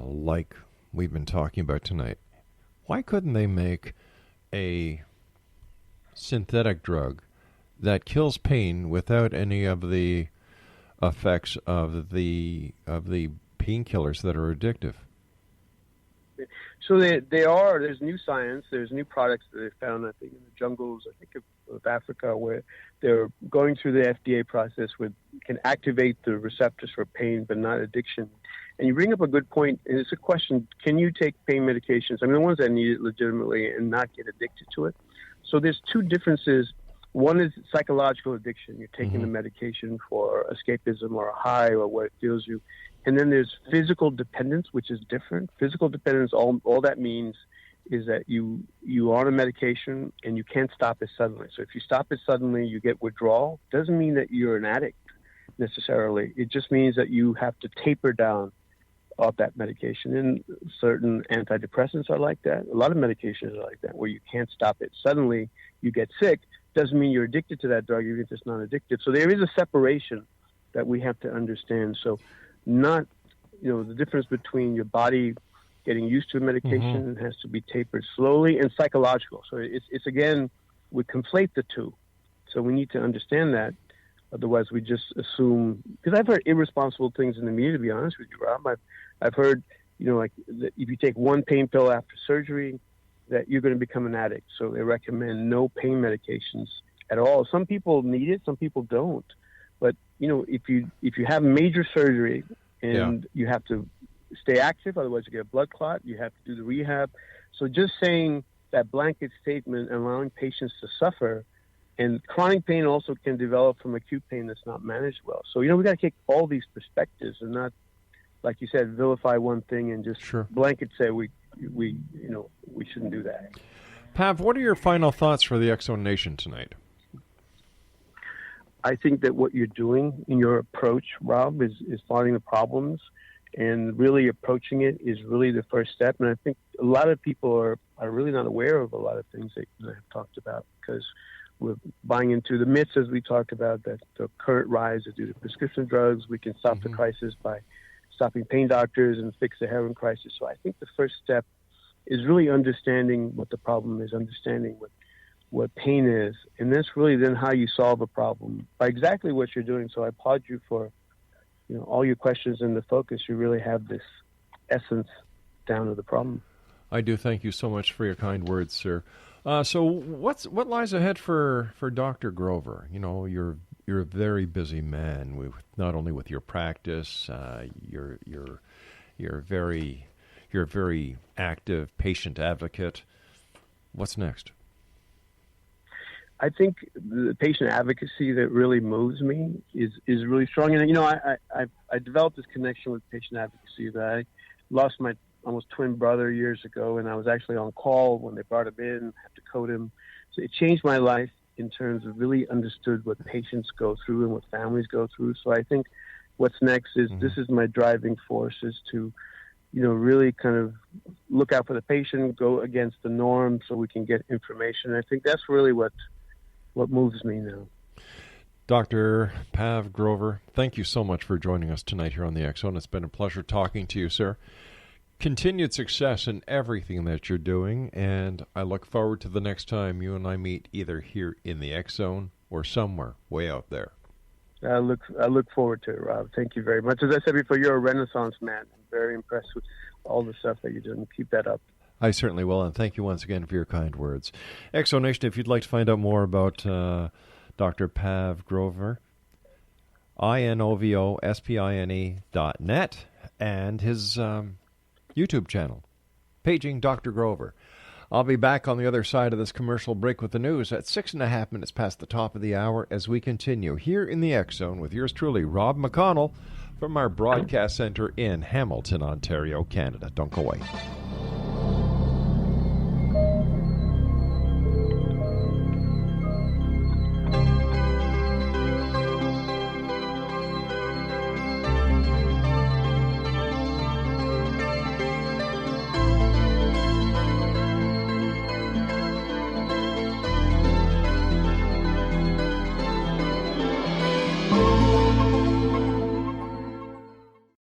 like we've been talking about tonight, why couldn't they make a synthetic drug that kills pain without any of the effects of the painkillers that are addictive? So there's new science, there's new products that they found, I think, in the jungles, I think of Africa, where they're going through the FDA process can activate the receptors for pain, but not addiction. And you bring up a good point, and it's a question, can you take pain medications? I mean, the ones that need it legitimately and not get addicted to it. So there's two differences. One is psychological addiction. You're taking the medication for escapism or a high or what it feels you. And then there's physical dependence, which is different. Physical dependence, all that means is that you are on a medication and you can't stop it suddenly. So if you stop it suddenly, you get withdrawal. Doesn't mean that you're an addict necessarily. It just means that you have to taper down off that medication. And certain antidepressants are like that. A lot of medications are like that, where you can't stop it. Suddenly you get sick. Doesn't mean you're addicted to that drug. You're just not addicted. So there is a separation that we have to understand. So not, the difference between your body getting used to a medication has to be tapered slowly, and psychological. So it's again, we conflate the two. So we need to understand that. Otherwise, we just assume, because I've heard irresponsible things in the media, to be honest with you, Rob. I've heard, like that if you take one pain pill after surgery, that you're going to become an addict. So they recommend no pain medications at all. Some people need it, some people don't. But if you have major surgery and you have to stay active, otherwise you get a blood clot, you have to do the rehab. So just saying that blanket statement and allowing patients to suffer, and chronic pain also can develop from acute pain that's not managed well. So we got to take all these perspectives and not, like you said, vilify one thing and just blanket say we shouldn't do that. Pav, what are your final thoughts for the X-Zone Nation tonight? I think that what you're doing in your approach, Rob, is finding the problems and really approaching it is really the first step. And I think a lot of people are really not aware of a lot of things that I've talked about, because we're buying into the myths, as we talked about, that the current rise is due to prescription drugs. We can stop the crisis by stopping pain doctors and fix the heroin crisis. So I think the first step is really understanding what the problem is, understanding what pain is, and that's really then how you solve a problem by exactly what you're doing. So I applaud you for all your questions and the focus. You really have this essence down to the problem. I do. Thank you so much for your kind words, sir. So what lies ahead for Dr. Grover? You're a very busy man, not only with your practice. You're a very active patient advocate. What's next? I think the patient advocacy that really moves me is really strong. And I developed this connection with patient advocacy that I lost my almost twin brother years ago, and I was actually on call when they brought him in, had to code him. So it changed my life in terms of really understood what patients go through and what families go through. So I think what's next is this is my driving force, is to really kind of look out for the patient, go against the norm so we can get information. I think that's really what moves me now. Dr. Pav Grover, thank you so much for joining us tonight here on the X-Zone. It's been a pleasure talking to you, sir. Continued success in everything that you're doing, and I look forward to the next time you and I meet, either here in the X-Zone or somewhere way out there. I look forward to it, Rob. Thank you very much. As I said before, you're a Renaissance man. I'm very impressed with all the stuff that you're doing. Keep that up. I certainly will, and thank you once again for your kind words. X-Zone Nation, if you'd like to find out more about Dr. Pav Grover, INOVOSPINE.net, and his YouTube channel, Paging Dr. Grover. I'll be back on the other side of this commercial break with the news at 6.5 minutes past the top of the hour as we continue here in the X Zone with yours truly, Rob McConnell, from our broadcast center in Hamilton, Ontario, Canada. Don't go away.